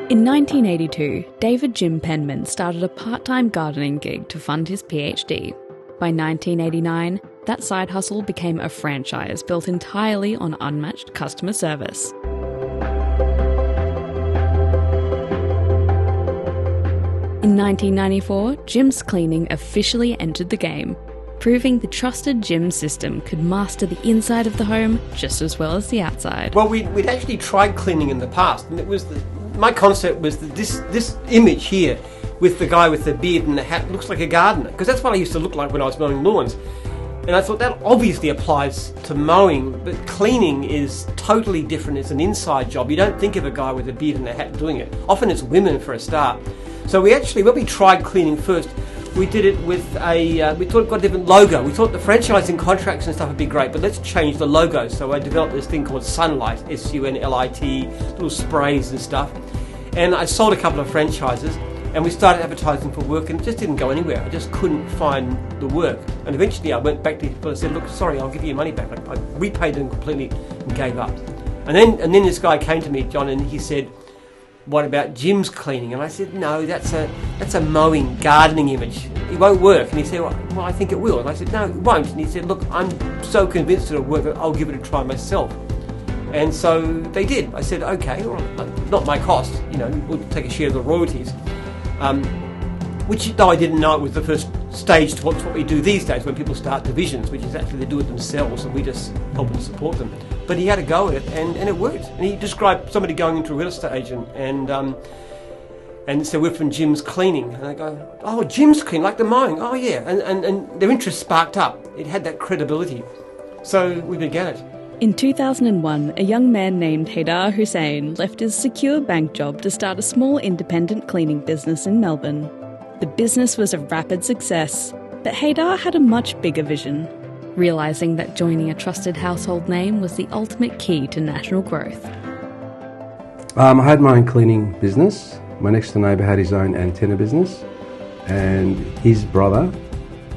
In 1982, Jim Penman started a part-time gardening gig to fund his PhD. By 1989, that side hustle became a franchise built entirely on unmatched customer service. In 1994, Jim's Cleaning officially entered the game, proving the trusted Jim system could master the inside of the home just as well as the outside. Well, we'd actually tried cleaning in the past, and it was my concept was that this image here with the guy with the beard and the hat looks like a gardener, because that's what I used to look like when I was mowing lawns. And I thought that obviously applies to mowing, but cleaning is totally different. It's an inside job. You don't think of a guy with a beard and a hat doing it. Often it's women for a start. So when we tried cleaning first, we did it with we thought it got a different logo. We thought the franchising contracts and stuff would be great, but let's change the logo. So I developed this thing called Sunlight, S-U-N-L-I-T, little sprays and stuff. And I sold a couple of franchises, and we started advertising for work, and it just didn't go anywhere. I just couldn't find the work. And eventually I went back to people and said, look, sorry, I'll give you your money back. I repaid them completely and gave up. And then this guy came to me, John, and he said, what about Jim's Cleaning? And I said, no, that's a mowing, gardening image. It won't work. And he said, well, I think it will. And I said, no, it won't. And he said, look, I'm so convinced it'll work that I'll give it a try myself. And so they did. I said, okay, all right, not my cost, we'll take a share of the royalties. Which, though I didn't know it was the first stage to what we do these days when people start divisions, which is actually they do it themselves and we just help and support them. But he had a go at it and it worked. And he described somebody going into a real estate agent and so we're from Jim's Cleaning. And they go, oh, Jim's Cleaning, like the mowing. Oh, yeah. And their interest sparked up. It had that credibility. So we began it. In 2001, a young man named Haydar Hussein left his secure bank job to start a small independent cleaning business in Melbourne. The business was a rapid success, but Haydar had a much bigger vision, realising that joining a trusted household name was the ultimate key to national growth. I had my own cleaning business. My next door neighbour had his own antenna business, and his brother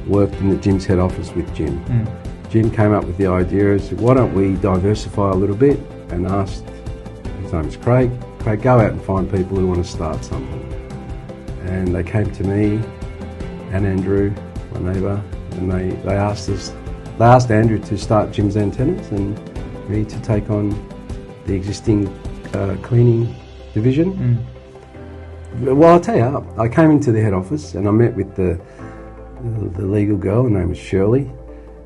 worked in the Jim's head office with Jim. Jim came up with the idea and said, why don't we diversify a little bit, and asked, his name is Craig, go out and find people who want to start something. And they came to me and Andrew, my neighbour, and they asked Andrew to start Jim's Antennas and me to take on the existing cleaning division. Well, I'll tell you, I came into the head office and I met with the legal girl, her name was Shirley,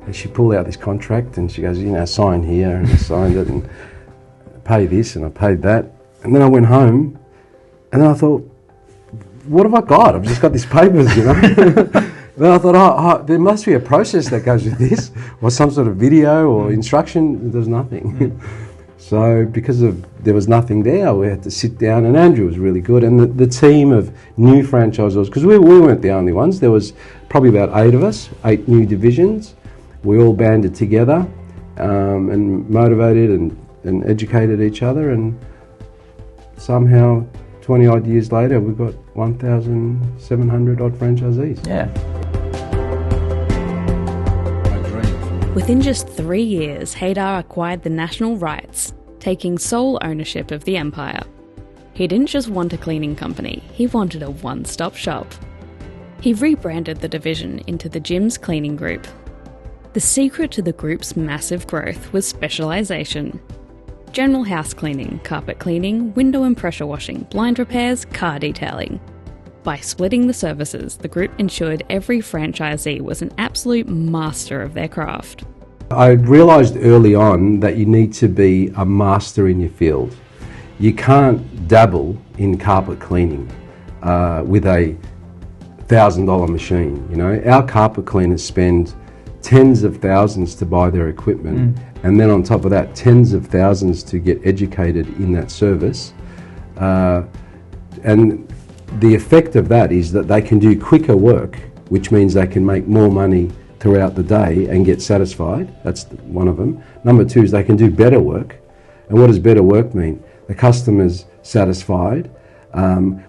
and she pulled out this contract and she goes, sign here, and I signed it and pay this and I paid that. And then I went home and then I thought, what have I got? I've just got these papers, Then I thought, there must be a process that goes with this, or some sort of video or instruction. There's nothing. So because there was nothing there, we had to sit down, and Andrew was really good, and the team of new franchisors, because we weren't the only ones. There was probably about 8 of us, 8 new divisions. We all banded together and motivated and educated each other, and somehow 20 odd years later we've got 1,700 odd franchisees. Yeah. Within just 3 years, Haydar acquired the national rights, taking sole ownership of the empire. He didn't just want a cleaning company, he wanted a one-stop shop. He rebranded the division into the Jim's Cleaning Group. The secret to the group's massive growth was specialisation. General house cleaning, carpet cleaning, window and pressure washing, blind repairs, car detailing. By splitting the services, the group ensured every franchisee was an absolute master of their craft. I realised early on that you need to be a master in your field. You can't dabble in carpet cleaning with a $1,000 machine. Our carpet cleaners spend tens of thousands to buy their equipment, and then on top of that, tens of thousands to get educated in that service. And the effect of that is that they can do quicker work, which means they can make more money throughout the day and get satisfied. That's one of them. Number 2 is they can do better work. And what does better work mean? The customer's satisfied,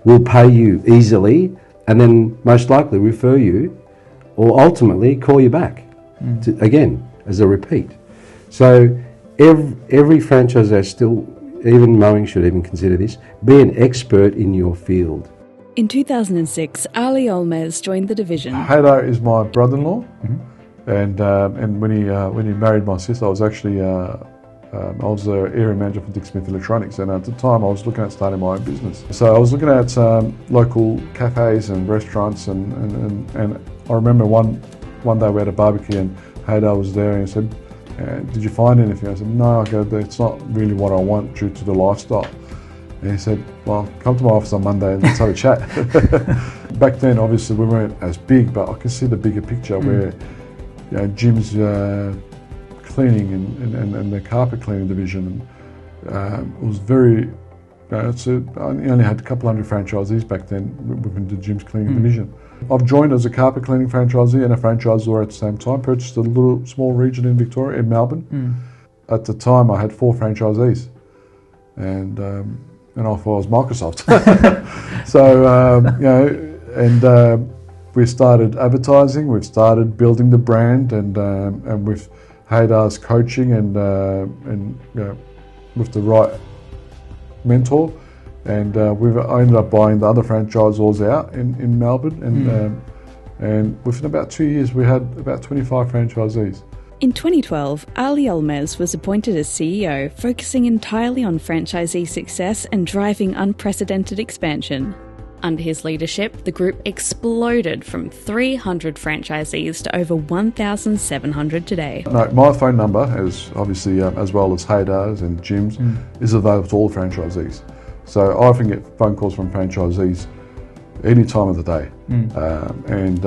will pay you easily, and then most likely refer you, or ultimately call you back again as a repeat. So every franchisor still even mowing should even consider this, be an expert in your field. In 2006, Ali Olmez joined the division. Haydar is my brother-in-law, and when he married my sister, I was actually I was the area manager for Dick Smith Electronics, and at the time I was looking at starting my own business. So I was looking at local cafes and restaurants, and I remember one day we had a barbecue and Haydar was there and he said, "Did you find anything?" I said, "No, it's not really what I want due to the lifestyle." And he said, "Well, come to my office on Monday and let's have a chat." Back then, obviously, we weren't as big, but I can see the bigger picture where Jim's cleaning and the carpet cleaning division. It was very, I only had a couple hundred franchisees back then within the Jim's cleaning division. I've joined as a carpet cleaning franchisee and a franchisor at the same time, purchased a little small region in Victoria, in Melbourne. At the time, I had 4 franchisees, and I thought I was Microsoft. So, we started advertising, we've started building the brand, and with Haydar's coaching and with the right mentor, and we've ended up buying the other franchisors out in Melbourne, and within about 2 years we had about 25 franchisees. In 2012, Ali Olmez was appointed as CEO, focusing entirely on franchisee success and driving unprecedented expansion. Under his leadership, the group exploded from 300 franchisees to over 1,700 today. No, my phone number, is obviously as well as Haydar's and Jim's, is available to all franchisees. So I often get phone calls from franchisees any time of the day, and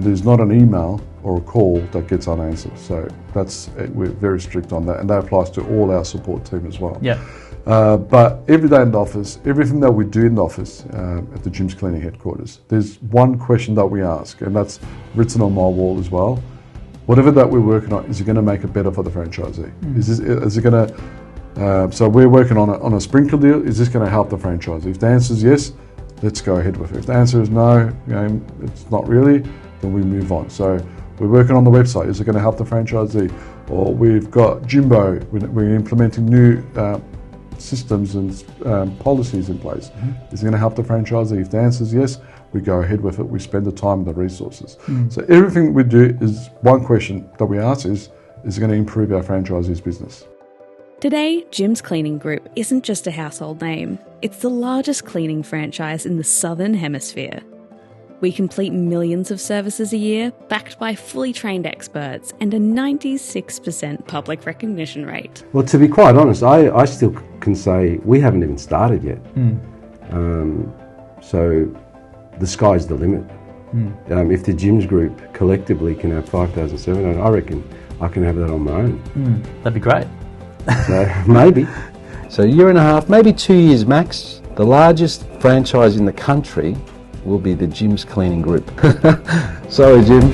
there's not an email or a call that gets unanswered. So we're very strict on that, and that applies to all our support team as well. Yeah. But every day in the office, everything that we do in the office at the Jim's Cleaning headquarters, there's one question that we ask, and that's written on my wall as well. Whatever that we're working on, is it going to make it better for the franchisee? Is it going to? So we're working on a sprinkler deal. Is this going to help the franchisee? If the answer is yes, let's go ahead with it. If the answer is no, it's not really, then we move on. So we're working on the website. Is it going to help the franchisee? Or we've got Jimbo. We're implementing new systems and policies in place. Is it going to help the franchisee? If the answer is yes, we go ahead with it. We spend the time and the resources. So everything we do is one question that we ask is it going to improve our franchisee's business? Today, Jim's Cleaning Group isn't just a household name. It's the largest cleaning franchise in the Southern Hemisphere. We complete millions of services a year, backed by fully trained experts and a 96% public recognition rate. Well, to be quite honest, I still can say we haven't even started yet. So the sky's the limit. If the Jim's Group collectively can have 5,700, I reckon I can have that on my own. That'd be great. So maybe. So a year and a half, maybe 2 years max, the largest franchise in the country will be the Jim's Cleaning Group. Sorry, Jim.